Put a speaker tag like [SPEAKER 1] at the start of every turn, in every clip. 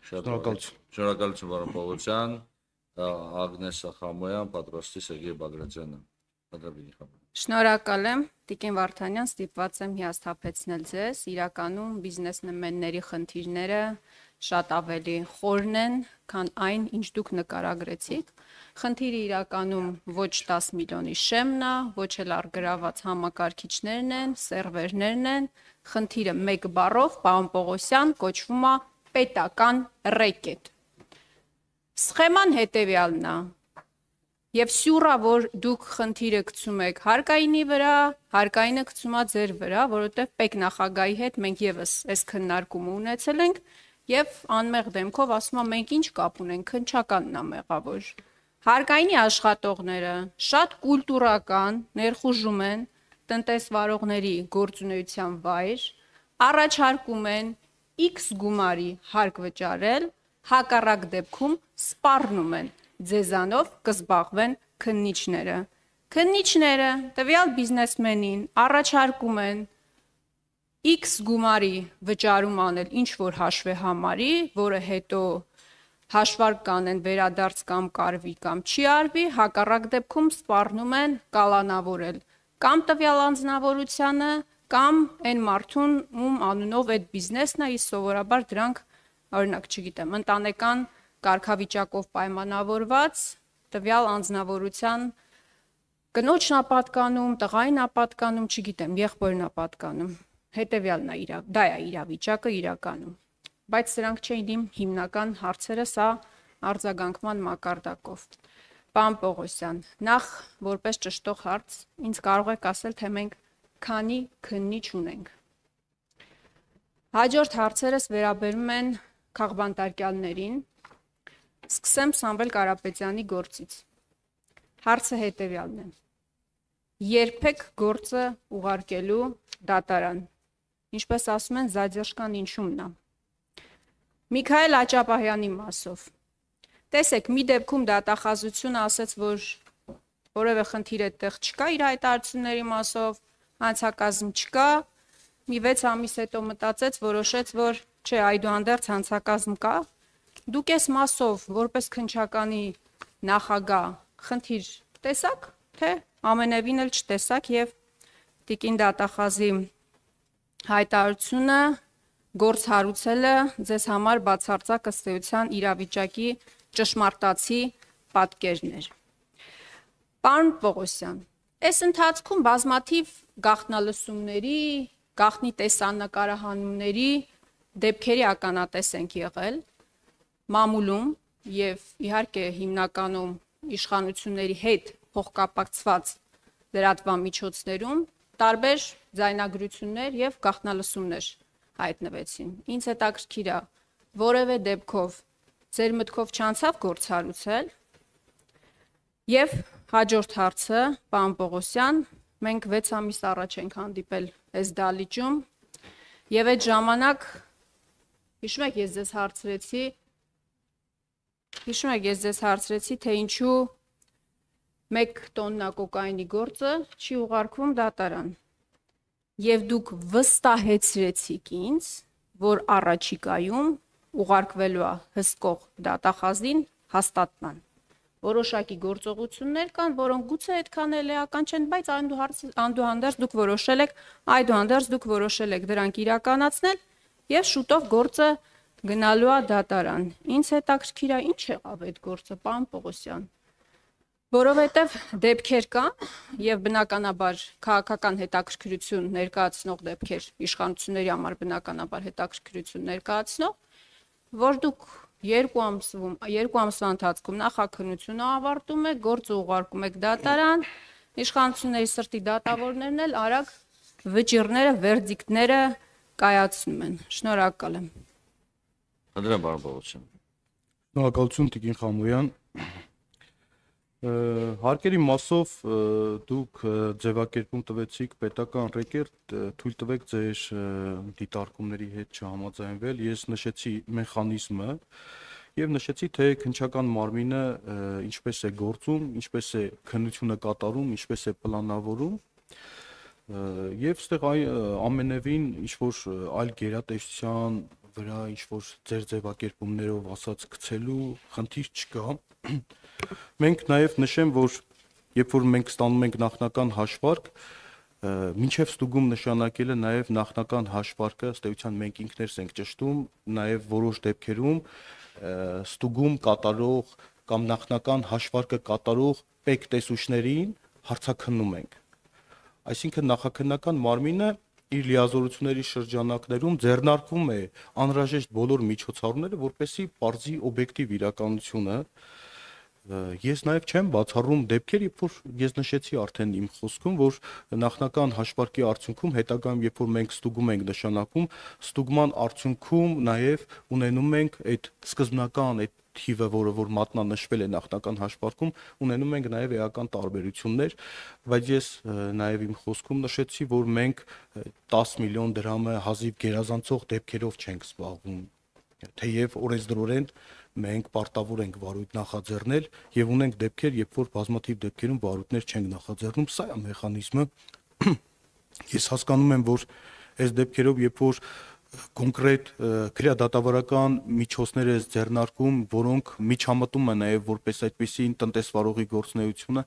[SPEAKER 1] Շնորհակալություն պարոն Պողոսյան, Ագնես Խամոյան, պատրաստի Սերգեյ Բագրատյանը։
[SPEAKER 2] Շնորհակալ եմ, Տիկին Վարդանյան, ստիպված եմ հիասթափեցնել ձեզ, իրականում բիզնեսմենների խնդիրները շատ ավելի խորն են, քան այն, ինչ դուք նկարագրեցիք։ Խնդիրը իրականում ոչ 10 միլիոնի շեմն է, ոչ էլ առգրաված համակարգիչներն են, սերվերներն են, խնդիրը մեկ բառով, պարոն Պողոսյան, կոչվում է պետական ռեկետ։ Սխեման հետևյալն է։ Եվ սյուռա, որ դուք խնդիրը գցում եք հարկայինի վրա, հարկայինը գցում է ձեր վրա, որովհետև պետնախագահի հետ մենք եւս այս քննարկումը ունեցել ենք եւ անմեղ դեմքով ասում եմ մենք ինչ կապ ունենք, քննչականն է մեղավոր։ Հարկայինի աշխատողները շատ կուլտուրական ներխուժում են տնտեսվարողների գործունեության վայր, առաջարկում են X գումարի հարկ վճարել, հակառակ դեպքում սպառնում են ձեզանով կզբաղվեն քննիչները։ Քննիչները տվյալ բիզնեսմենին առաջարկում են X գումարի վճարում անել ինչ-որ հաշվեհամարի, որը հետո հաշվարկ կանեն վերադարձ կամ կարվի կամ չի արվի, հակառակ դեպքում սպառնում են կալանավորել կամ տվյալ անձնավորությանը, կամ այն մարդուն, ում անունով այդ բիզնեսն է, իսկ սովորաբար դրանք, օրինակ, չգիտեմ, ընտանեկան կարգավիճակով պայմանավորված տվյալ անձնավորության կնոջն է պատկանում, տղային է պատկանում, չգիտեմ, եղբորն է պատկանում, հետևյալն է դա է իրավիճակը իրականում, բայց սրանք չէին իմ հիմնական հարցերը, սա արձագանքման մակարդակով։ Պարոն Պողոսյան, նախ որպես ճշտող հարց, ինձ կարող եք ասել, թե մենք քանի քննիչ ունենք։ Հաջորդ հարցերս վերաբերում են քաղբանտարկյալներին։ Սկսեմ Սամվել Կարապետյանի գործից։ Հարցը հետևյալն է. երբեք գործը ուղարկելու դատարան, ինչպես ասում են, զադержկան ինչումն է։ Միքայել Աճապահյանի մասով։ Տեսեք, մի դեպքում դատախազությունը ասաց, որ որևէ խնդիր այդտեղ չկա իր հայտարարությունների մասով, հանցակազմ չկա, մի 6 ամիս հետո մտածեց, որոշեց, որ չէ, այդուհանդերձ հանցակազմ կա։ Դուք այս մասով, որպես քննչականի նախագահ, խնդիր տեսաք, թե ամենևին էլ չտեսաք եւ տիկին դատախազի հայտարարությունը գործ հարուցելը ձեզ համար բացարձակ ըստ էության իրավիճակի ճշմարտացի պատկերն էր։ Պարոն Պողոսյան, այս ընթացքում բազմաթիվ գաղտնալսումների, գաղտնի տեսանկարահանումների դեպքերի ականատես ենք եղել մամուլում եւ իհարկե հիմնականում իշխանությունների հետ փոխկապակցված լրատվամիջոցներում տարբեր ձայնագրություններ եւ գաղտնալսումներ հայտնվեցին։ Ինձ հետաքրքիր է, որևէ դեպքով ձեր մտքով չանցավ գործ հարուցել։ Եվ հաջորդ հարցը, պարոն Պողոսյան, մենք 6 ամիս առաջ ենք հանդիպել այս դալիճում եւ այդ ժամանակ հիշում եք ես ձեզ հարցրեցի, թե ինչու 1 տոննա կոկայինի գործը չի ուղարկվում դատարան։ Եվ դուք վստահեցրեցիք ինձ, որ առաջիկայում ուղարկվելու է հսկող դատախազին հաստատման։ Որոշակի գործողություններ կան, որոնք գուցե այդքան էլ էական չեն, բայց այդուհանդերձ դուք որոշել եք դրանք իրականացնել եւ շուտով գործը գնալու է դատարան։ Ինձ հետաքրքիր է, ինչ եղավ այդ գործը, պարոն Պողոսյան։ Որովհետև դեպքեր կան եւ բնականաբար քաղաքական հետաքրքրություն ներկայացնող դեպքեր, իշխանությունների համար բնականաբար հետաքրքրություն ներկայացնող, որ դուք 2 ամսվա ընթացքում նախաքննությունը ավարտում եք, գործը ուղարկում եք դատարան, իշխանությունների սրտի դատավորներն էլ արագ վճիռները, վերդիկտները կայացնում են։ Շնորհակալ եմ։
[SPEAKER 1] Անդրեա պարոն Պողոսյան։
[SPEAKER 3] Շնորհակալություն Տիկին Խամոյան։ Հարկերի մասով դուք ձևակերպում տվեցիք պետական ռեկետ, թույլ տվեք ձեր դիտարկումների հետ չհամաձայնվել։ Ես նշեցի մեխանիզմը եւ նշեցի, թե քննչական մարմինը ինչպես է գործում, ինչպես է քննությունը կատարում, ինչպես է պլանավորում։ Եվ այստեղ ամենևին ինչ որ այլ գերատեսչության վրա ինչ որ ձեր ձևակերպումներով ասած գցելու խնդիր չկա։ Մենք նաև նշեմ, որ երբ որ մենք ստանում ենք նախնական հաշվարկ, մինչև ստուգում նշանակելը նաև նախնական հաշվարկը, ըստ էության մենք ինքներս ենք ճշտում, նաև որոշ դեպքերում ստուգում կատարող կամ նախնական հաշվարկը կատարող պետ տեսուչներին հարցաքննում ենք։ Այսինքն նախաքննական մարմինը իր լիազորությունների շրջանակներում ձեռնարկում է անհրաժեշտ բոլոր միջոցառումները, որպեսզի պարզի օբյեկտիվ իրականությունը։ Ես նաև չեմ բացառում դեպքեր, երբ որ ես նշեցի արդեն իմ խոսքում, որ նախնական հաշվարկի արդյունքում հետագայում, երբ որ մենք ստուգում ենք նշանակում, ստուգման արդյունքում նաև ունենում ենք այդ սկզբնական այդ թիվը, որը որ մատնանշվել է նախնական հաշվարկում, ունենում ենք նաև էական տարբերություններ, բայց ես նաև իմ խոսքում նշեցի, որ մենք 10 միլիոն դրամը հազիվ գերազանցող դեպքերով չենք զբաղվում, թեև օրենսդրորեն մենք պարտավոր ենք վարույթ նախաձեռնել եւ ունենք դեպքեր, երբ որ բազմաթիվ դեպքերում վարույթներ չենք նախաձեռնում, սա է մեխանիզմը։ Ես հասկանում եմ, որ այս դեպքերով, երբ որ կոնկրետ քրեադատավարական միջոցներ է ձեռնարկում, որոնք միջամտում են նաև որպես այդպիսին տնտեսվարողի գործունեությունը,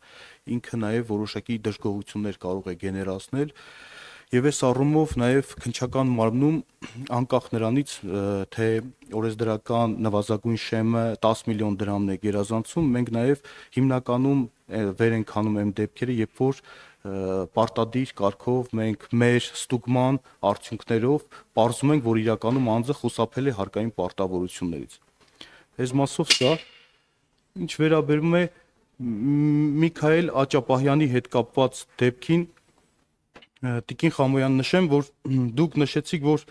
[SPEAKER 3] ինքը նաև որոշակի դժգոհություններ կարող է գեներացնել։ Եվ այս առումով նաև քննչական մարմնում անկախ նրանից, թե օրենսդրական նվազագույն շեմը 10 միլիոն դրամն է գերազանցում, մենք նաև հիմնականում վեր ենք հանում այն դեպքերը, երբ որ պարտադիր կարգով մենք մեր ստուգման արդյունքներով պարզում ենք, որ իրականում անձը խուսափել է հարկային պարտավորություններից։ Այս մասով սա, ինչ վերաբերում է Միքայել Աճապահյանի հետ կապված դեպքին, Տիկին Խամոյան, նշեմ, որ դուք նշեցիք, որ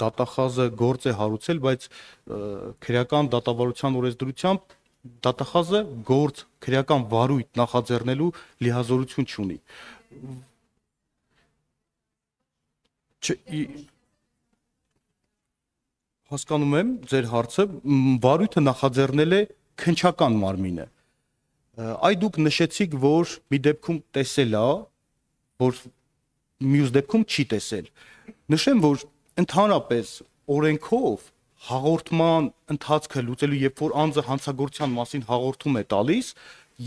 [SPEAKER 3] դատախազը գործ է հարուցել, բայց քրեական դատավարության օրենսդրությամբ դատախազը գործ քրեական վարույթ նախաձեռնելու լիազորություն չունի։ Հասկանում եմ ձեր հարցը, վարույթը նախաձեռնել է քննչական մարմինը։ Այ դուք նշեցիք, որ մի դեպքում տեսել է, որ մյուս դեպքում չի տեսել։ Նշեմ, որ ընդհանրապես օրենքով հաղորդման ընթացքը լուծելու, երբ որ անձը հանցագործության մասին հաղորդում է տալիս,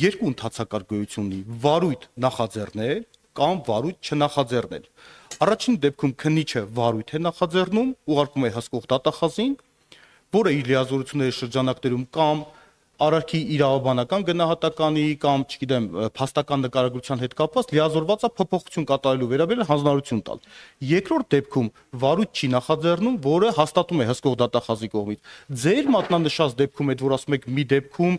[SPEAKER 3] երկու ընթացակարգ գոյություն ունի՝ վարույթ նախաձեռնել կամ վարույթ չնախաձեռնել։ Առաջին դեպքում քննիչը վարույթ է նախաձեռնում, ուղարկում է հսկող դատախազին, որը իր լիազորությունների շրջանակներում կամ արարքի իրավաբանական գնահատականի կամ, չգիտեմ, փաստական նկարագրության հետ կապված լիազորված է փոփոխություն կատարելու վերաբերյալ հանձնարարություն տալ։ Երկրորդ դեպքում վարույթ չի նախաձեռնում, որը հաստատում է հսկող դատախազի կողմից։ Ձեր մատնանշած դեպքում, այդ որ ասում եք մի դեպքում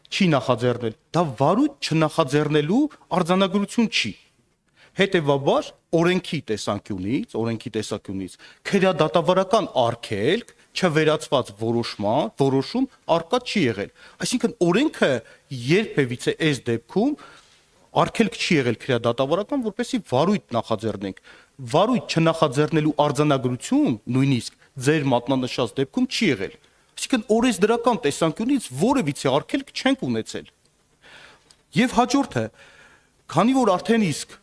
[SPEAKER 3] չի նախաձեռնել, դա վարույթ չնախաձեռնելու արձանագրություն չի։ Հետևաբար, օրենքի տեսանկյունից քրեադատավարական արգելք չվերացված որոշում արկա չի եղել։ Այսինքն օրենքը երբևիցե այս դեպքում արգելք չի եղել քրեադատավարական, որպեսզի վարույթ նախաձեռնենք։ Վարույթ չնախաձեռնելու արձանագրություն նույնիսկ ձեր մատնանշած դեպքում չի եղել։ Այսինքն օրենսդրական տեսանկյունից որևիցե արգելք չենք ունեցել։ Եվ հաջորդը, քանի որ արդեն իսկ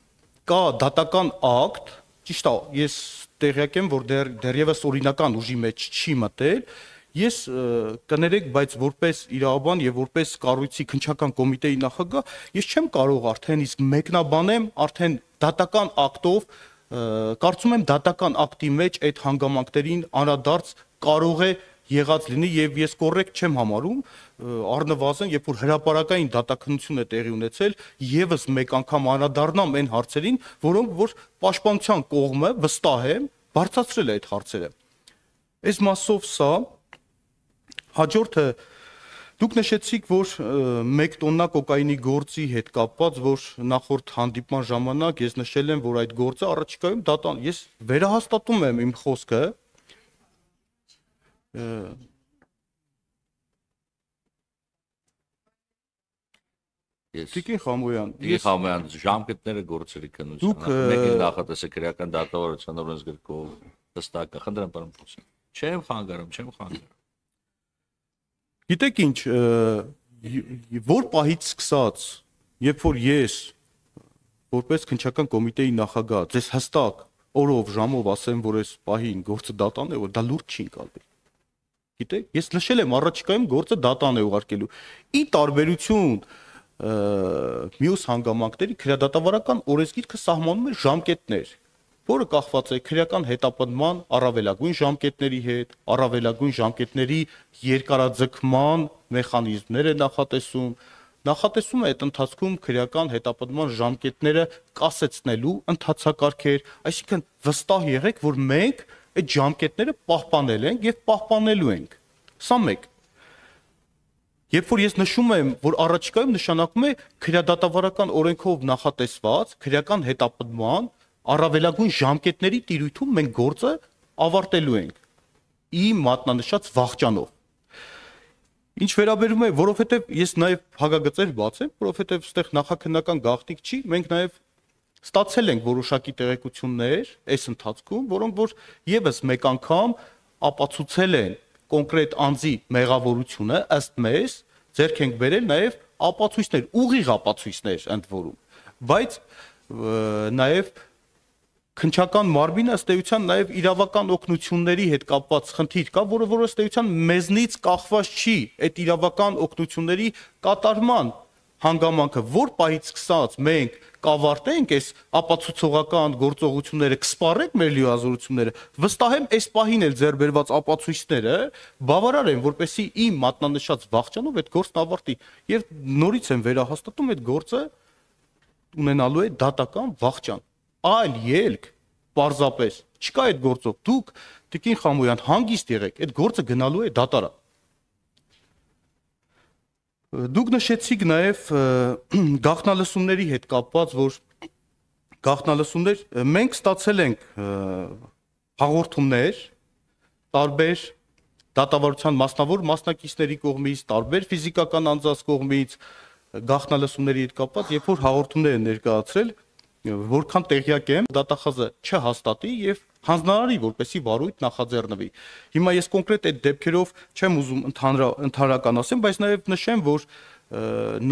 [SPEAKER 3] կա դատական ակտ, ճիշտ է, ես տեղյակ եմ, որ դեռևս օրինական ուժի մեջ չի մտել, ես կներեք, բայց որպես իրավաբան եւ որպես կառույցի քննչական կոմիտեի նախագահ, ես չեմ կարող արդեն իսկ մեկնաբանեմ արդեն դատական ակտով, կարծում եմ դատական ակտի մեջ այդ հանգամանքներին անդրադարձ կարող է եղած լինի եւ ես կոռեկտ չեմ համարում, առնվազն երբ որ հրապարակային դատաքննություն է տեղի ունեցել, եւս մեկ անգամ անդրադառնամ այն հարցերին, որոնք որ պաշտպանության կողմը վստահ է բարձրացրել է այդ հարցերը։ Այս մասով սա հաջորդը դուք նշեցիք, որ 1 տոննա կոկաինի գործի հետ կապված, որ նախորդ հանդիպման ժամանակ ես նշել եմ, որ այդ գործը առաջիկայում դատան, ես վերահաստատում եմ իմ խոսքը, Տիկին Խամոյան,
[SPEAKER 1] ժամկետները գործերի քննության, մեկին նախատեսել քրեական դատավարության օրենսգրքով հստակ է, խնդրեմ պարոն Պուլսյան։ Չեմ խանգարում։
[SPEAKER 3] Գիտեք ինչ, որ պահից սկսած, երբ որ ես որպես քննչական կոմիտեի նախագահ ձեզ հստակ օրով, ժամով ասեմ, որ այս պահին գործը դատան է, որ դա լուրջ չի ընկալվի։ Գիտեք, ես նշել եմ առաջիկայում գործը դատան է ուղարկելու։ Ի տարբերություն մյուս հանգամանքների քրեադատավարական օրենսգիրքը սահմանում է ժամկետներ, որը կախված է քրեական հետապնդման առավելագույն ժամկետների հետ, առավելագույն ժամկետների երկարաձգման մեխանիզմներ է նախատեսում է այդ ընթացքում քրեական հետապնդման ժամկետները կասեցնելու ընթացակարգեր, այսինքն վստահ եղեք, որ մենք այդ ժամկետները պահպանել ենք եւ պահպանելու ենք։ Սա մեկ։ Երբ որ ես նշում եմ, որ առաջիկայում նշանակում է քրեադատավարական օրենքով նախատեսված քրեական հետապնդման առավելագույն ժամկետների տիրույթում մենք գործը ավարտելու ենք ի մատնանշած վախճանով։ Ինչ վերաբերում է, որովհետև ես նաև հագագծեր բացեմ, որովհետև այստեղ նախաքննական գաղտնիք չի, մենք նաև ստացել ենք որոշակի տեղեկություններ այս ընթացքում, որոնք որ եւս մեկ անգամ ապացուցել են կոնկրետ անձի մեղավորությունը, ըստ մեզ ձեռք ենք բերել նաև ապացույցներ, ուղիղ ապացույցներ ընդ որում, բայց նաև քննչական մարմինը ըստ էության նաև իրավական օգնությունների հետ կապված խնդիր կա, որը ըստ էության մեզնից կախված չի այդ իրավական օգնությունների կատարման հանգամանքը, որ պահից սկսած մենք կավարտենք այս ապացուցողական գործողությունները, կսպառենք մեր լիազորությունները, վստահ եմ այս պահին էլ ձեռք բերված ապացույցները բավարար են, որպեսզի իմ մատնանշած վախճանով այդ գործն ավարտի եւ նորից եմ վերահաստատում այդ գործը ունենալու է դատական վախճան։ Այլ ելք պարզապես չկա այդ գործով, դուք Տիկին Խամոյան հանգիստ եղեք, այդ գործը գնալու է դատարան։ Դուք նշեցիք նաև գաղտնալսումների հետ կապված, որ գաղտնալսումներ մենք ստացել ենք հաղորդումներ տարբեր դատավարության մասնավոր մասնակիցների կողմից, տարբեր ֆիզիկական անձանց կողմից գաղտնալսումների հետ կապված, երբ որ հաղորդումներ են ներկայացրել, որքան տեղյակ եմ, դատախազը չհաստատի եւ հանձնարարի, որպեսի վարույթ նախաձեռնվի։ Հիմա ես կոնկրետ այդ դեպքերով չեմ ուզում ընդհանրական ասեմ, բայց նաեւ նշեմ, որ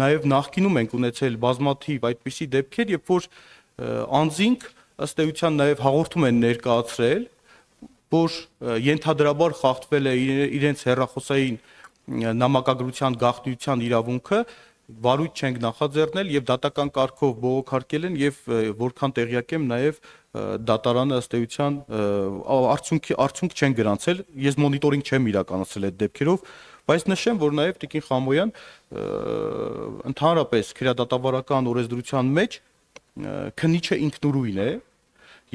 [SPEAKER 3] նաեւ նախկինում ենք ունեցել բազմաթիվ այդպիսի դեպքեր, երբ որ անձինք ըստ էության նաեւ հաղորդում են ներկայացրել, որ ենթադրաբար խախտվել է իրենց հեռախոսային նամակագրության գաղտնիության իրավունքը, վարույթ չենք նախաձեռնել եւ դատական կարգով բողոքարկել են եւ որքան տեղյակ եմ նաեւ դատարանը ըստ էության արդյունք չեն գրանցել, ես մոնիտորինգ չեմ իրականացրել այդ դեպքերով, բայց նշեմ, որ նաեւ Տիկին Խամոյան ընդհանրապես քրեադատավարական օրենսդրության մեջ քննիչը ինքնուրույն է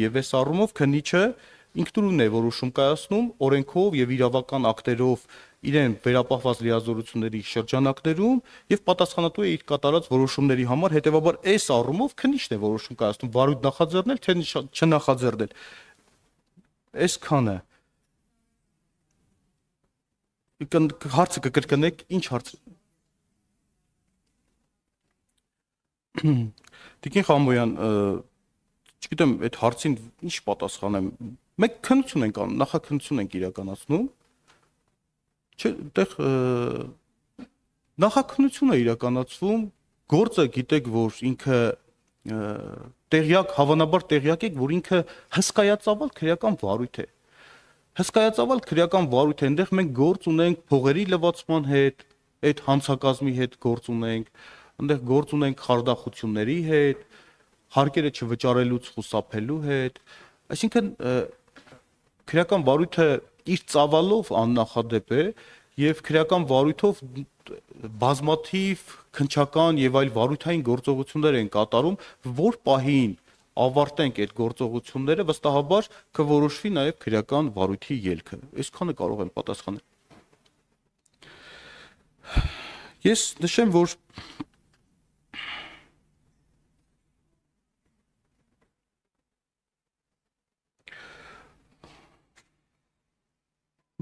[SPEAKER 3] եւ այս առումով քննիչը ինքնուրույն է որոշում կայացնում օրենքով եւ իրավական ակտերով իրեն վերապահված լիազորությունների շրջանակներում եւ պատասխանատու է իր կատարած որոշումների համար, հետեւաբար այս առումով քննիչն է որոշում կայացնում վարույթ նախաձեռնել թե չնախաձեռնել։ Այսքանը հարցը կկրկնեք, ինչ հարց։ Տիկին Խամոյան, չգիտեմ այդ հարցին ինչ պատասխանեմ։ Մենք քննություն ենք անում, նախաքննություն ենք իրականացնում։ Այդտեղ նախաքննություն է իրականացվում, գործը գիտեք, որ ինքը հավանաբար տեղյակ եք, որ ինքը հսկայածավալ քրեական վարույթ է։ Հսկայածավալ քրեական վարույթ է, այնտեղ մենք գործ ունենք փողերի լվացման հետ, այդ հանցակազմի հետ գործ ունենք, այնտեղ գործ ունենք խարդախությունների հետ, հարկերը չվճարելուց խուսափելու հետ, այսինքն քրեական վարույթը իր ծավալով աննախադեպ է եւ քրեական վարույթով բազմաթիվ քննչական եւ այլ վարույթային գործողություններ են կատարում, որ պահին ավարտենք այդ գործողությունները, վստահաբար կորոշվի նաեւ քրեական վարույթի ելքը։ Այսքանը կարող եմ պատասխանել։ Ես նշեմ, որ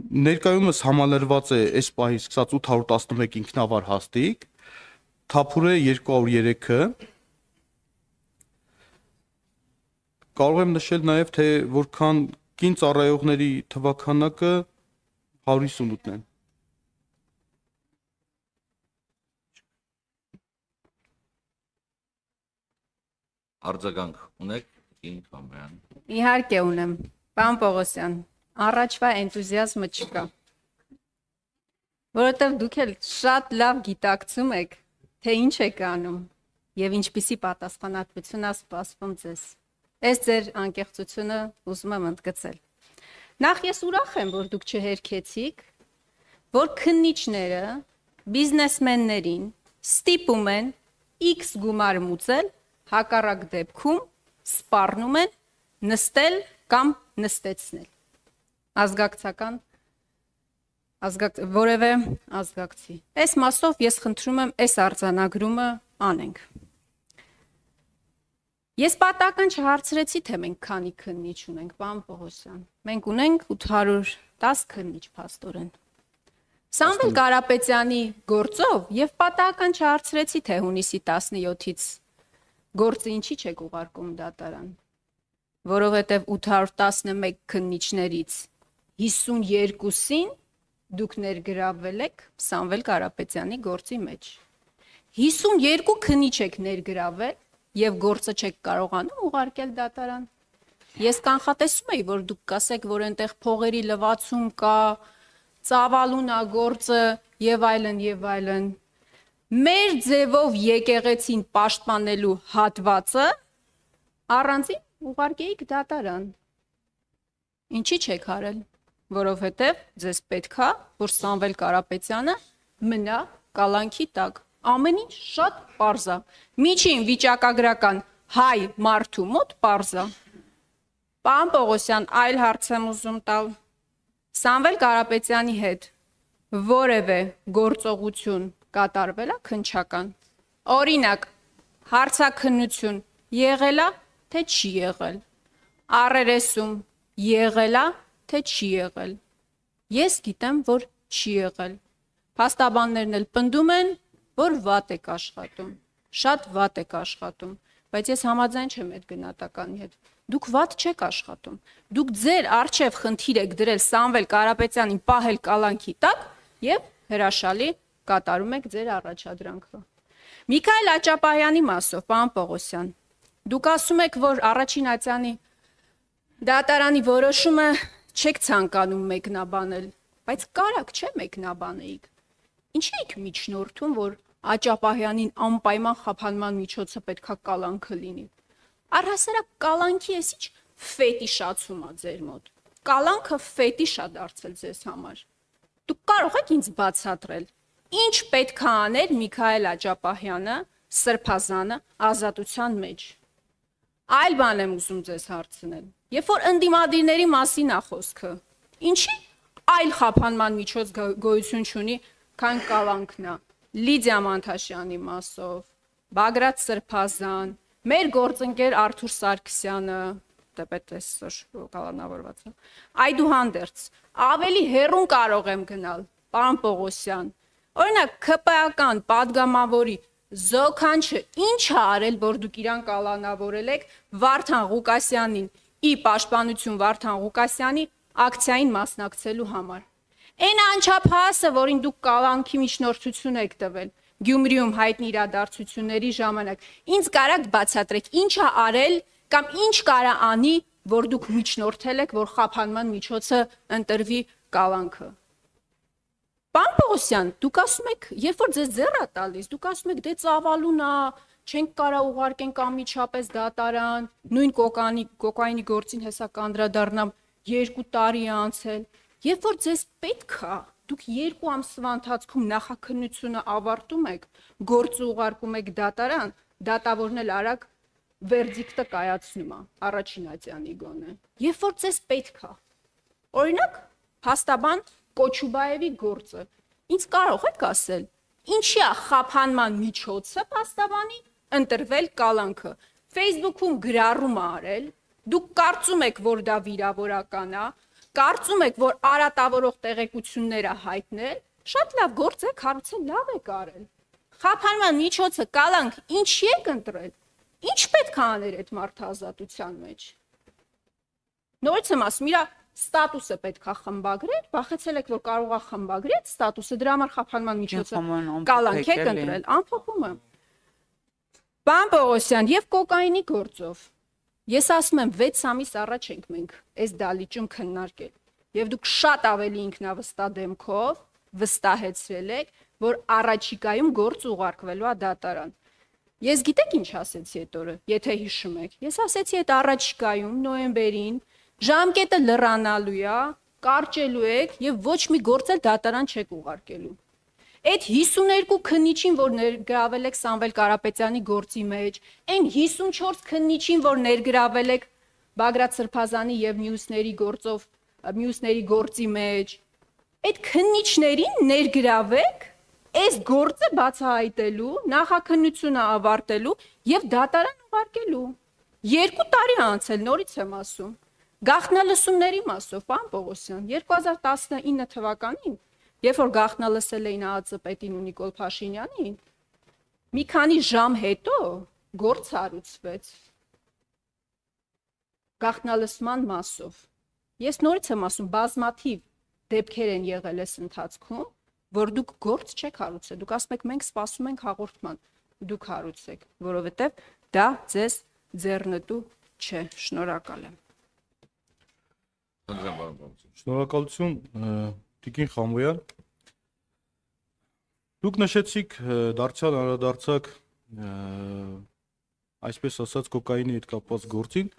[SPEAKER 3] ներկայումս համալրված է այս պահի սկսած 811 ինքնավար հաստիկ, թափուր է 203-ը։ Կարող եմ նշել նաև, թե որքան կին ծառայողների թվաքանակը 158-ն են։
[SPEAKER 1] Արձագանք ունեք կին կամեն։
[SPEAKER 2] Իհարկե ունեմ։ Պարոն Պողոսյան, առաջվա էնտուզիազմը չկա։ Որովհետև դուք էլ շատ լավ գիտակցում եք, թե ինչ եք անում եւ ինչպիսի պատասխանատվություն է սպասվում ձեզ։ Այս ձեր անկեղծությունը ուզում եմ ընդգծել։ Նախ ես ուրախ եմ, որ դուք չհերքեցիք, որ քննիչները բիզնեսմեններին ստիպում են X գումար մուծել, հակառակ դեպքում սպառնում են նստել կամ նստեցնել։ Ազգակցական որևէ ազգակցի։ Այս մասով ես խնդրում եմ այս արձանագրումը անենք։ Ես պատահական չհարցրեցի, թե մենք քանի քննիչ ունենք, պարոն Պողոսյան։ Մենք ունենք 810 քննիչ փաստորեն։ Սամվել Կարապետյանի գործով եւ պատահական չհարցրեցի, թե հունիսի 17-ից գործը ինչի չեք ուղարկում դատարան, որովհետեւ 811 քննիչներից 52-ին դուք ներգրավվել եք Սամվել Կարապետյանի գործի մեջ։ 52 քննիչ եք ներգրավել եւ գործը չեք կարողանում ուղարկել դատարան։ Ես կանխատեսում եի, որ դուք կասեք, որ այնտեղ փողերի լվացում կա, ծավալուն է գործը եւ այլն եւ այլն։ Մեր ձևով եկեղեցին պաշտպանելու հատվածը առանձին ուղարկեիք դատարան։ Ինչի չեք արել, որովհետեւ ձեզ պետքա, որ Սամվել Կարապետյանը մնա կալանքի տակ։ Ամեն ինչ շատ պարզ է։ Միջին վիճակագրական հայ մարդու մոտ պարզ է։ Պարոն Պողոսյան, այլ հարց եմ ուզում տալ։ Սամվել Կարապետյանի հետ որևէ գործողություն կատարվել է քննչական։ Օրինակ, հարցաքննություն եղել է, թե չի եղել։ Առերեսում եղել է, թե չի եղել։ Ես գիտեմ, որ չի եղել։ Փաստաբաններն էլ պնդում են, որ վատ եք աշխատում, շատ վատ եք աշխատում, բայց ես համաձայն չեմ այդ գնահատականի հետ։ Դուք վատ չեք աշխատում։ Դուք ձեր արժև խնդիր եք դրել Սամվել Կարապետյանին պահել կալանքի տակ եւ հրաշալի կատարում եք ձեր առաջադրանքը։ Միքայել Աճապահյանի մասով, պարոն Պողոսյան, դուք ասում եք, որ առաջին ատյանի դատարանի որոշումը չեք ցանկանում մեկնաբանել, բայց կարակ չէ մեկնաբանեիք։ Ինչի եք միջնորդում, որ Աճապահյանին անպայման խափանման միջոցը պետքա կալանքը լինի։ Առհասարակ կալանքի էս ինչ ֆետիշացում է ձեր մոտ։ Կալանքը ֆետիշ է դարձել ձեզ համար։ Դուք կարող եք ինձ բացատրել, ինչ պետք է աներ Միքայել Աճապահյանը, Սրբազանը ազատության մեջ։ Այլ բան եմ ուզում ձեզ հարցնել։ Երբ որ ընդդիմադիրների մասին է խոսքը, ինչի այլ խափանման միջոց գոյություն չունի, քան կալանքն է։ Լիդիա Մանթաշյանի մասով, Բագրատ Սրբազան, մեր գործընկեր Արթուր Սարգսյանը, դեպետեսոր կալանավորված է։ Այդուհանդերձ, ավելի հեռուն կարող եմ գնալ, պարոն Պողոսյան։ Օրինակ, ՔՊԱ-կան падգամավորի Զոքանչը ինչ է արել, որ դուք իրան կալանավորել եք Վարդան Ղուկասյանին, ի պաշտպանություն Վարդան Ղուկասյանի ակցիային մասնակցելու համար։ Այն անչափահասը, որին դուք կալանքի միջնորդություն եք տվել Գյումրիում հայտնի իրադարձությունների ժամանակ, ինձ կարաք բացատրեք, ինչ է արել կամ ինչ կարա անի, որ դուք միջնորդել եք, որ խափանման միջոցը ընտրվի կալանքը։ Պարոն Պողոսյան, դուք ասում եք, երբ որ ձեզ ձեռ է տալիս, դուք ասում եք, դե ծավալուն է, չենք կարա ուղարկենք անմիջապես դատարան, նույն կոկայինի գործին հեսա կանդրադառնամ 2 տարի է անցել։ Երբ որ ձեզ պետք է, դուք 2 ամսվա ընթացքում նախաքննությունը ավարտում եք, գործը ուղարկում եք դատարան, դատավորն էլ արագ վերդիկտը կայացնում է, առաջին ատյանի գոնե։ Երբ որ ձեզ պետք է։ Օրինակ, փաստաբան Կոչուբաևի գործը։ Ինձ կարող եք ասել, ինչի է խափանման միջոցը փաստաբանի ընտրվել կալանքը։ Facebook-ում գրառում արել, դուք կարծում եք, որ դա վիրավորական է, կարծում եք, որ արատավորող տեղեկությունները հայտնել, շատ լավ գործ եք հարուցել, լավ եք արել։ Խափանման միջոցը կալանք ինչի եք ընտրել։ Ինչ պետք է աներ այդ մարդը ազատության մեջ։ Նորից եմ ասում, իր ստատուսը պետք է խմբագրել, վախեցել եք, որ կարող է խմբագրել ստատուսը, դրա համար խափանման միջոցը կալանք եք ընտրել, ամփոփում եմ։ Պարոն Պողոսյան, եւ կոկայինի գործով Ես ասում եմ 6 ամիս առաջ ենք մենք այս դալիճում քննարկել եւ դուք շատ ավելի ինքնավստահ դեմքով վստահեցրել եք, որ առաջիկայում գործ ուղարկվելու է դատարան։ Ես գիտեք ինչ ասեցի այդ օրը, եթե հիշում եք։ Ես ասեցի այդ առաջիկայում նոյեմբերին ժամկետը լրանալու է, կարճելու եք եւ ոչ մի գործ էլ դատարան չեք ուղարկելու։ Այդ 52 քննիչին, որ ներգրավել եք Սամվել Կարապետյանի գործի մեջ, այն 54 քննիչին, որ ներգրավել եք Բագրատ Սրբազանի եւ մյուսների գործի մեջ, այդ քննիչներին ներգրավեք այս գործը բացահայտելու, նախաքննությունը ավարտելու եւ դատարան ուղարկելու։ 2 տարի անցել, նորից եմ ասում։ Գաղտնալսումների մասով, պարոն Պողոսյան, 2019 թվականին Երբ որ գաղտնալսել էին ԱԱԾ պետին ու Նիկոլ Փաշինյանին, մի քանի ժամ հետո գործ հարուցվեց գաղտնալսման մասով։ Ես նորից եմ ասում, բազմաթիվ դեպքեր են եղել այս ընթացքում, որ դուք գործ չեք հարուցել։ Դուք ասում եք, մենք սպասում ենք հաղորդման, դուք հարուցեք, որովհետև դա ձեզ ձեռնտու չէ։ Շնորհակալ եմ։
[SPEAKER 3] Շնորհակալություն Տիկին Խամոյան, դուք նշեցիք դարձյալ անդրադարձակ այսպես ասած կոկաինի հետ կապված գործին,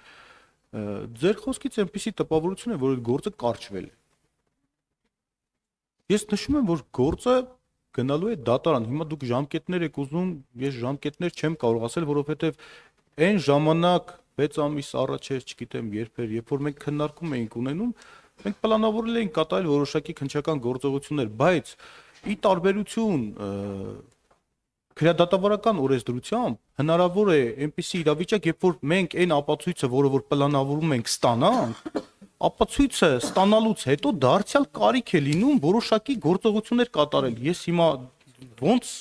[SPEAKER 3] ձեր խոսքից այնպիսի տպավորություն է, որ այդ գործը կարճվել է։ Ես նշում եմ, որ գործը գնալու է դատարան, հիմա դուք ժամկետներ եք ուզում, ես ժամկետներ չեմ կարող ասել, որովհետև այն ժամանակ 6 ամիս առաջ էր, չգիտեմ երբ որ մենք քննարկում էինք ունենում, մենք պլանավորել էինք կատարել որոշակի քննչական գործողություններ, բայց ի տարբերություն քրեադատավարական օրենսդրությամբ հնարավոր է այնպիսի իրավիճակ, երբ որ մենք այն ապացույցը, որը որ պլանավորում ենք ստանանք, ապացույցը ստանալուց հետո դարձյալ կարիք է լինում որոշակի գործողություններ կատարել։ Ես հիմա ոնց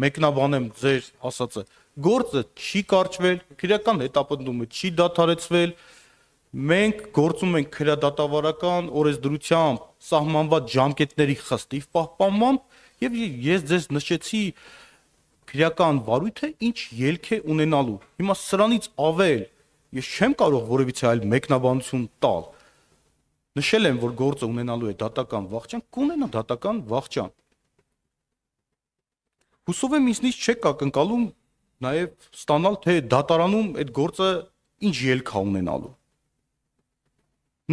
[SPEAKER 3] մեկնաբանեմ ձեր ասածը, գործը չի կարճվել, քրեական հետապնդումը չի դադարեցվել, մենք գործում ենք քրեադատավարական օրենսդրությամբ սահմանված ժամկետների խստիվ պահպանմամբ եւ ես ձեզ նշեցի քրեական վարույթը ինչ ելք է ունենալու։ Հիմա սրանից ավել ես չեմ կարող որևիցե այլ մեկնաբանություն տալ։ Նշել եմ, որ գործը ունենալու է դատական վախճան, կունենա դատական վախճան։ Հուսով եմ ինձնից չեք ակնկալում նաև ստանալ, թե դատարանում այդ գործը ինչ ելք է ունենալու։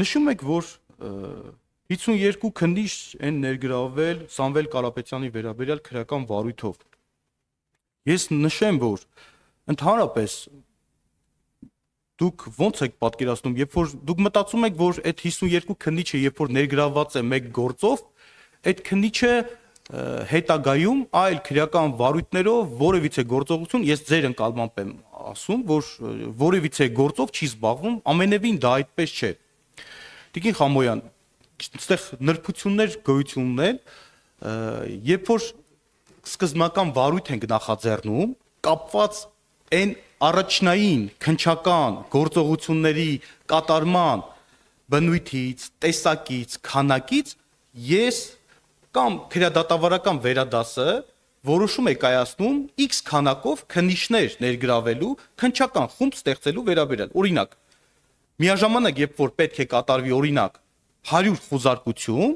[SPEAKER 3] Նշում եք, որ 52 քննիչ են ներգրավել Սամվել Կարապետյանի վերաբերյալ քրեական վարույթով։ Ես նշեմ, որ ընդհանրապես դուք ոնց եք պատկերացնում, երբ որ դուք մտածում եք, որ այդ 52 քննիչը երբ որ ներգրաված է մեկ գործով, այդ քննիչը հետագայում այլ քրեական վարույթներով որևիցե գործողություն, ես ձեր ընկալմամբ եմ ասում, որ որևիցե գործով չի զբաղվում, ամենևին դա այդպես չէ։ Տիկին Խամոյան, այստեղ նրբություններ գոյություն ունեն, երբ որ սկզբնական վարույթ ենք նախաձեռնում, կապված այն առաջնային քննչական գործողությունների կատարման բնույթից, տեսակից, քանակից ես կամ քրեադատավարական վերադասը որոշում է կայացնում X քանակով քննիչներ ներգրավելու քննչական խումբ ստեղծելու վերաբերյալ։ Օրինակ, միաժամանակ երբ որ պետք է կատարվի օրինակ 100 խոզարկություն,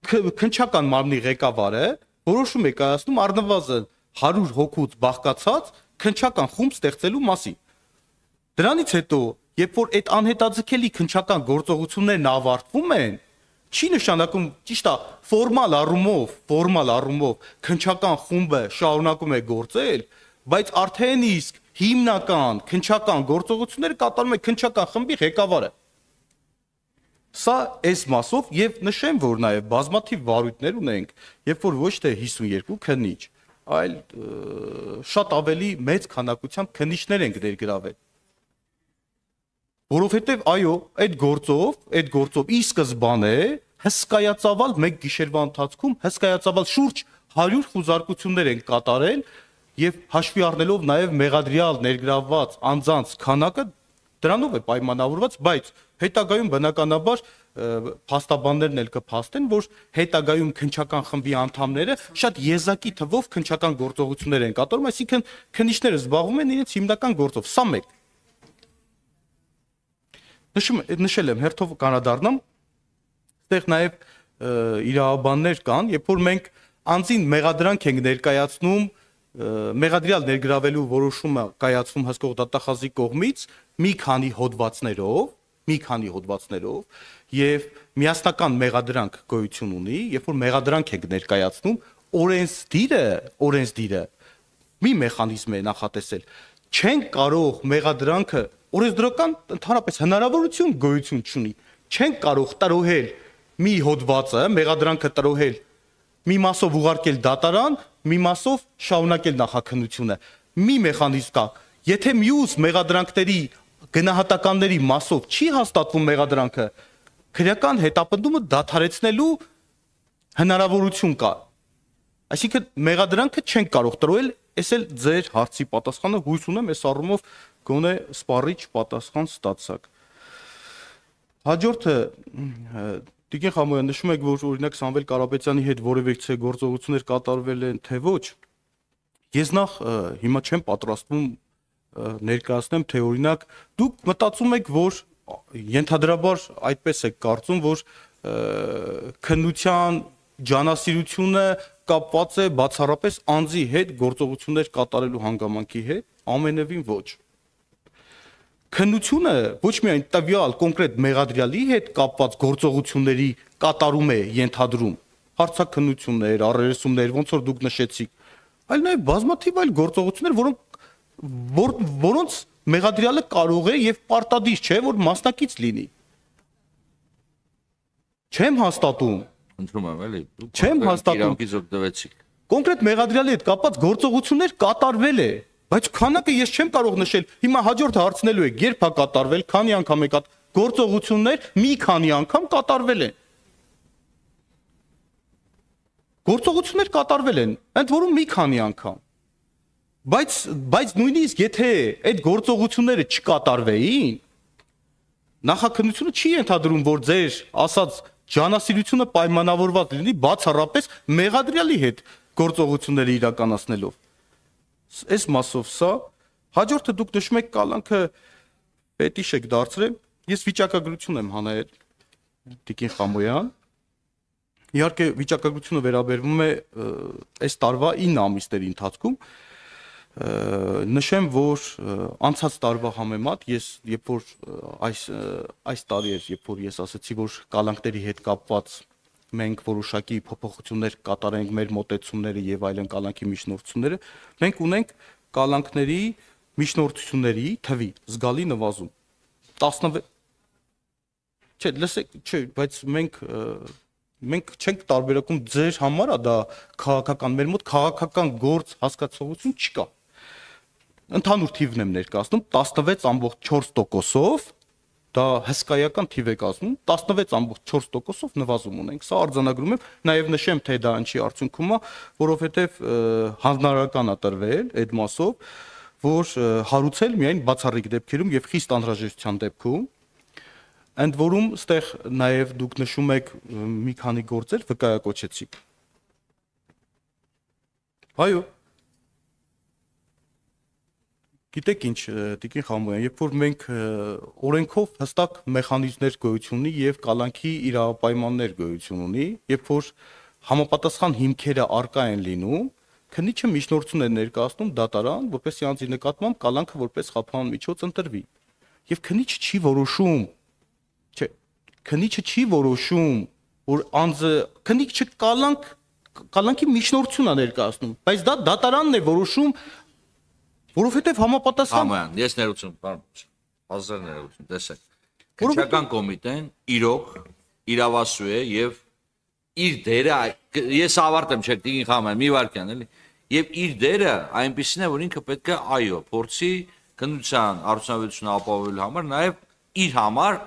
[SPEAKER 3] քննչական մարմնի ղեկավարը որոշում է կայացնում առնվազն 100 հոգուց բաղկացած քննչական խումբ ստեղծելու մասին։ Դրանից հետո, երբ որ այդ անհետաձգելի քննչական գործողություններն ավարտվում են, չի նշանակում, ճիշտ է, ֆորմալ առումով քննչական խումբը շարունակում է գործել, բայց արդեն իսկ հիմնական քննչական գործողությունները կատարում է քննչական խմբի ղեկավարը։ Սա այս մասով եւ նշեմ, որ նաեւ բազմաթիվ վարույթներ ունենք, երբ որ ոչ թե 52 քննիչ, այլ շատ ավելի մեծ քանակությամբ քննիչներ ենք ներգրավել։ Որովհետեւ այո, այդ գործով ի սկզբանե հսկայածավալ մեկ գիշերվա ընթացքում հսկայածավալ շուրջ 100 խոզարկություններ են կատարել եւ հաշվի առնելով նաեւ մեղադրյալ ներգրավված անձանց քանակը դրանով է պայմանավորված, բայց հետագայում բնականաբար փաստաբաններն էլ կփաստեն, որ հետագայում քննչական խմբի անդամները շատ եզակի թվով քննչական գործողություններ են կատարում, այսինքն քննիչները զբաղվում են իրենց հիմնական գործով։ Սա մեկ։ Նշել եմ, հերթով կանադառնամ, այդտեղ նաև իրավաբաններ կան, երբ որ մենք անձին մեղադրանք ենք ներկայացնում, մեղադրյալ ներգրավելու որոշումը կայացվում հսկող դատախազի կողմից մի քանի հոդվածներով եւ միասնական մեղադրանք գոյություն ունի, երբ որ մեղադրանք ենք ներկայացնում, օրենսդիրը մի մեխանիզմ է նախատեսել, չեն կարող մեղադրանքը օրենսդրական ընդհանրապես հնարավորություն գոյություն չունի, չեն կարող տրոհել մի հոդվածը, մեղադրանքը տրոհել մի մասով ուղարկել դատարան, մի մասով շարունակել նախաքննությունը։ Մի մեխանիզմ կա, եթե մյուս մեղադրանքների գնահատականների մասով չի հաստատվում մեղադրանքը, քրեական հետապնդումը դադարեցնելու հնարավորություն կա։ Այսինքն մեղադրանքը չեն կարող տրոհել, այս էլ ձեր հարցի պատասխանը, հույս ունեմ, այս առումով գոնե սպառիչ պատասխան ստացաք։ Հաջորդը Տիկին Խամոյան, նշում եք, որ օրինակ Սամվել Կարապետյանի հետ որևէ գործողություններ կատարվել են, թե ոչ։ Ես նախ հիմա չեմ պատրաստվում ներկայացնեմ, թե օրինակ դուք մտածում եք, որ ենթադրաբար այդպես եք կարծում, որ քննության ջանասիրությունը կապված է բացառապես անձի հետ գործողություններ կատարելու հանգամանքի հետ, ամենևին ոչ։ Քննությունը ոչ միայն տվյալ կոնկրետ մեղադրյալի հետ կապված գործողությունների կատարում է ենթադրում, հարցաքննություններ, առերեսումներ, ոնց որ դուք նշեցիք, այլ նաև բազմաթիվ այլ գործողություններ, որոնց մեղադրյալը կարող է եւ պարտադիր չէ, որ մասնակից լինի։ Չեմ հաստատում։
[SPEAKER 1] Ընդրում եմ, էլի։
[SPEAKER 3] Չեմ հաստատում։
[SPEAKER 1] Իրանքից օգտվեցիք։
[SPEAKER 3] Կոնկրետ մեղադրյալի հետ կապված գործողություններ կատարվել է, բայց քանակը ես չեմ կարող նշել։ Հիմա հաջորդը հարցնելու եք, երբ է կատարվել, քանի անգամ եք գործողություններ մի քանի անգամ կատարվել են։ Գործողություններ կատարվել են, ընդ որում մի քանի անգամ։ Բայց նույնիսկ եթե այդ գործողությունները չկատարվեին, նախաքննությունը չի ենթադրում, որ ձեր ասած ջանասիրությունը պայմանավորված լինի բացառապես մեղադրյալի հետ գործողությունները իրականացնելով։ Այս մասով սա, հաջորդը դուք նշում եք կալանքը պետիշ եք դարձրել, ես վիճակագրություն եմ հանել, Տիկին Խամոյան, իհարկե վիճակագրությունը վերաբերվում է այս տարվա 9 ամիսների ընթացքում, նշեմ, որ անցած տարվա համեմատ ես երբ որ այս տարի էր, երբ որ ես ասացի, որ կալանքների հետ կապված մենք որոշակի փոփոխություններ կատարենք մեր մոտեցումները եւ այլն կալանքի միջնորդությունները, մենք ունենք կալանքների միջնորդությունների թվի զգալի նվազում։ 16 Չէ, լսեք, չէ, բայց մենք չենք տարբերակում ձեր համար, դա քաղաքական, մեր մոտ քաղաքական գործ հասկացողություն չկա։ Ընդհանուր թիվն եմ ներկայացնում 16.4%-ով, դա հսկայական թիվ է կազմում, 16.4%-ով նվազում ունենք։ Սա արձանագրում եմ, նաև նշեմ, թե դա ինչի արդյունքում է, որովհետև հանրարական է տրվել այդ մասով, որ հարուցել միայն բացառիկ դեպքերում եւ խիստ անհրաժեշտության դեպքում, ընդ որում ստեղ նաև դուք նշում եք մի քանի գործեր վկայակոչեցիք։ Այո։ Գիտեք ինչ, Տիկին Խամոյան, երբ որ մենք օրենքով հստակ մեխանիզմներ գոյություն ունի եւ կալանքի իրավապայմաններ գոյություն ունի, երբ որ համապատասխան հիմքերը արկա են լինում, քննիչը միջնորդություն է ներկայացնում դատարան, որպեսզի անձի նկատմամբ կալանքը որպես խափան միջոց ընտրվի։ Եվ քննիչը չի որոշում, չէ, քննիչը չի որոշում, որ անձը քննիչը կալանքի միջնորդություն է ներկայացնում, բայց դա դատարանն է որոշում, որովհետև համապատասխան
[SPEAKER 1] Համոյան, ես ներողություն, պարոն, հազար ներողություն, տեսեք։ Քննչական կոմիտեն իրոք իրավասու է եւ իր դերը, ես ավարտեմ, չէ, Տիկին Խամոյան, մի վարքյան, էլի, եւ իր դերը այնպեսին է, որ ինքը պետք է այո, փորձի քննության արդյունավետությունը ապահովելու համար նաեւ իր համար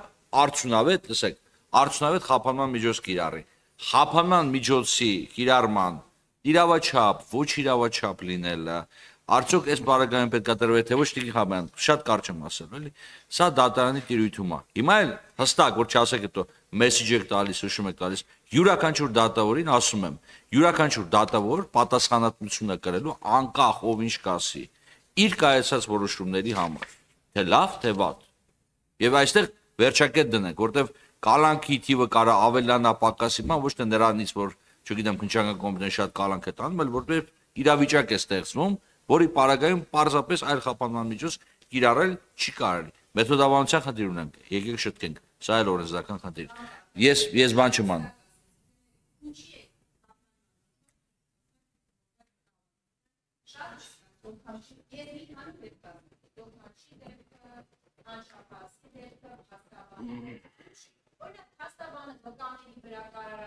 [SPEAKER 1] արդյունավետ, տեսեք, արդյունավետ խափանման միջոց կիրառի։ Խափանման միջոցի կիրառման իրավաչափ, ոչ իրավաչափ լինելը, Արդյոք այս բարակայում պետք է տրվի թե ոչ Տիկին Խաբյան, շատ կարճ եմ ասել, էլի։ Սա դատարանի տիրույթում է։ Հիմա էլ հստակ որ չասեք հետո մեսեջ եք տալիս, հուշում եք տալիս, յուրաքանչյուր դատավորին ասում եմ, յուրաքանչյուր դատավոր պատասխանատվություն է կրելու անկախ ով ինչ կասի, իր կայացած որոշումների համար, թե լավ, թե վատ։ Եվ այստեղ վերջակետ դնենք, որտեվ կալանքի թիվը կարա ավելանա պակասի, ոչ թե նրանից, որ չգիտեմ, քննչական կոմիտեն շատ կալանք է տանում, այլ որտեվ իրավիճակ է ստեղծվում, որի պարագայում պարզապես այլ խափանման միջոց կիրառել չի կարելի։ Մեթոդաբանության խնդիր ունենք, եկեք շտկենք, սա էլ օրենսդրական խնդիր։ Ես բան չեմ անում։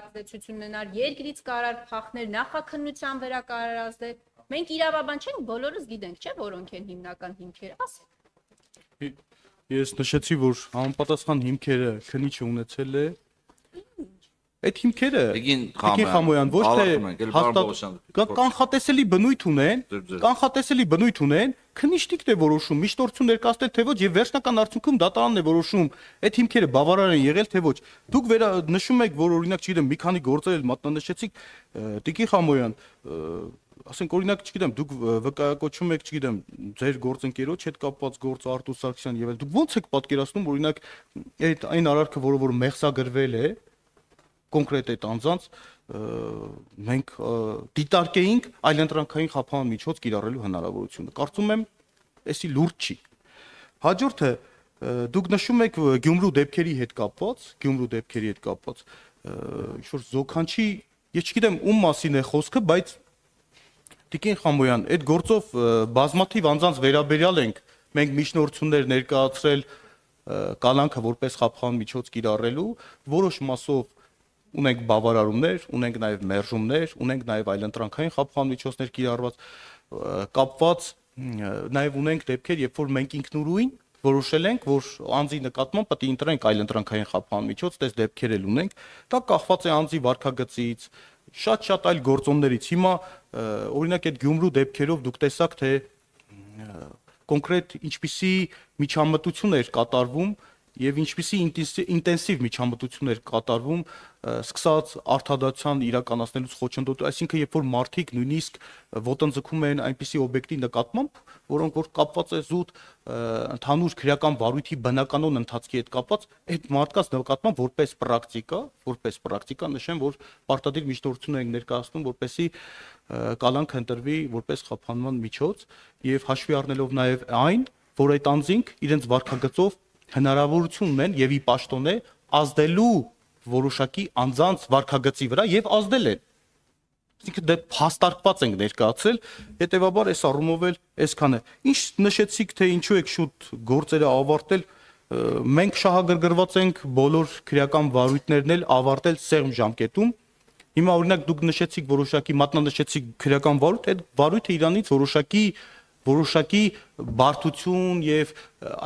[SPEAKER 2] Ազդեցություն ունենար երկրից կարար փախներ նախաքննության վրա կարար ազդել։ Մենք իրավաբան չենք, բոլորս գիտենք, չէ՞, որոնք են հիմնական հիմքերը, ասեք։
[SPEAKER 3] Ես նշեցի, որ համապատասխան հիմքերը քննիչը ունեցել է։ Այդ հիմքերը Տիկին Խամոյան ոչ թե կանխատեսելի բնույթ ունեն, քննիչն է որոշում, միշտորություն ներկայացնել թե ոչ եւ վերջնական արդյունքում դատարանն է որոշում, այդ հիմքերը բավարար են եղել թե ոչ։ Դուք նշում եք, որ օրինակ, չգիտեմ, մի քանի գործեր մատնանշեցիք, Տիկին Խամոյան, ասենք օրինակ, չգիտեմ, դուք վկայակոչում եք, չգիտեմ, ձեր գործընկերոջ հետ կապված գործ Արտուր Սարգսյան եւ այլ, դուք ո՞նց եք պատկերացնում, օրինակ, այն արարքը, որը մեղսագրվել է կոնկրետ այդ անձանց մենք դիտարկեինք այլընտրանքային խափանման միջոց կիրառելու հնարավորությունը։ Կարծում եմ, էսի լուրջ չի։ Հաջորդը դուք նշում եք Գյումրու դեպքերի հետ կապված, ինչ-որ զոքանչի, ես չգիտեմ ում մասին է խոսքը, բայց Տիկին Խամոյան, այդ գործով բազմաթիվ անձանց վերաբերյալ ենք մենք միջնորդություններ ներկայացրել կալանքը որպես խափանման միջոց կիրառելու, որոշ մասով ունենք բավարարումներ, ունենք նաև մերժումներ, ունենք նաև այլընտրանքային խափանման միջոցներ կիրառված, կապված նաև ունենք դեպքեր, երբ որ մենք ինքնուրույն որոշել ենք, որ անձի նկատմամբ պետք է ընտրենք այլընտրանքային խափանման միջոց, դες դեպքեր էլ ունենք, դա կախված է անձի վարքագծից, շատ այլ գործոններից։ Հիմա օրինակ այդ Գյումրու դեպքերով դուք տեսաք, թե կոնկրետ ինչպիսի միջամտություն էր կատարվում եւ ինչպիսի ինտենսիվ միջամտություն էր կատարվում, սկսած արդարադատության իրականացնելուց խոչընդոտу, այսինքն երբ որ մարդիկ նույնիսկ ոտնձգում են այնպիսի օբյեկտի նկատմամբ, որոնք որ կապված է զուտ ընդհանուր քրեական վարույթի բնականոն ընթացքի հետ կապված, այդ մարդկանց նկատմամբ որպես պրակտիկա նշեմ, որ պարտադիր միջնորդություն ենք ներկայացնում, որպեսզի կալանք ընտրվի որպես խափանման միջոց եւ հաշվի առնելով նաեւ այն, որ այդ անձինք իրենց վարքագծով հնարավորություն ունեն եւ ի պաշտոն է ազդելու որոշակի անձանց վարքագծի վրա եւ ազդել են։ Այսինքն դե հաստարկված ենք ներկայացրել, հետեւաբար այս առումով էլ այսքանը։ Ինչ նշեցիք, թե ինչու եք շուտ գործերը ավարտել, մենք շահագրգռված ենք բոլոր քրեական վարույթներն էլ ավարտել սեղմ ժամկետում։ Հիմա օրինակ դուք նշեցիք որոշակի մատնանշեցիք քրեական վարույթ, այդ վարույթը իրանից որոշակի բարդություն եւ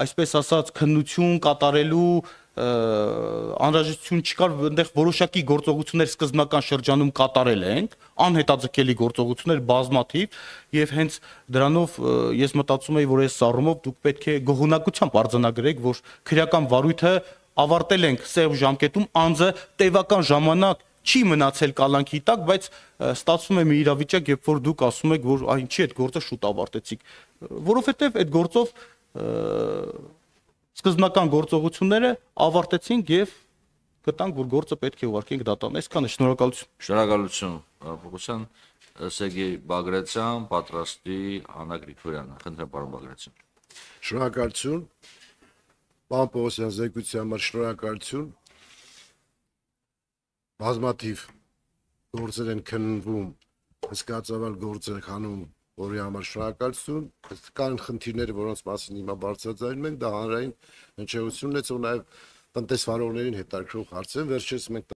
[SPEAKER 3] այսպես ասած քննություն կատարելու անհրաժեշտություն չկար, այնտեղ որոշակի գործողություններ սկզբնական շրջանում կատարել ենք, անհետաձգելի գործողություններ բազմաթիվ եւ հենց դրանով ես մտածում եի, որ այս առումով դուք պետք է գոհունակությամբ արձանագրեք, որ քրեական վարույթը ավարտել ենք սև ժամկետում, անձը տևական ժամանակ չի մնացել կալանքի տակ, բայց ստացվում է մի իրավիճակ, երբ որ դուք ասում եք, որ ինչի այդ գործը շուտ ավարտեցիք, որովհետեւ այդ գործով սկզբնական գործողությունները ավարտեցինք եւ գտանք, որ գործը պետք է ուղարկենք դատարան։ Այսքանը, շնորհակալություն։
[SPEAKER 1] Շնորհակալություն, Պողոսյան, Սերգեյ Բագրատյան, պատրաստի Աննա Գրիգորյանը։ Խնդրեմ, պարոն Բագրատյան։
[SPEAKER 4] Շնորհակալություն։ Պարոն Պողոսյան, զեկույցի համար շնորհակալություն։ Բազմաթիվ գործեր են քննվում, հսկացավալ գործեր քանում, որի համար շնորհակալություն։ Կան խնդիրներ, որոնց մասին հիմա բարձրաձայնում ենք, դա հանրային հնչեղություն ունեցող նաև տնտեսվարողներին հետաքրքրող հարց են, վերջերս մենք